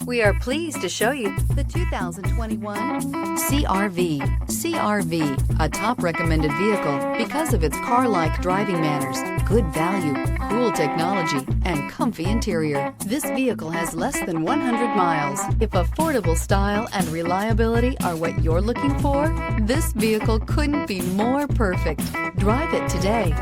We are pleased to show you the 2021 CR-V. CR-V, a top recommended vehicle because of its car-like driving manners, good value, cool technology, and comfy interior. This vehicle has less than 100 miles. If affordable style and reliability are what you're looking for, this vehicle couldn't be more perfect. Drive it today.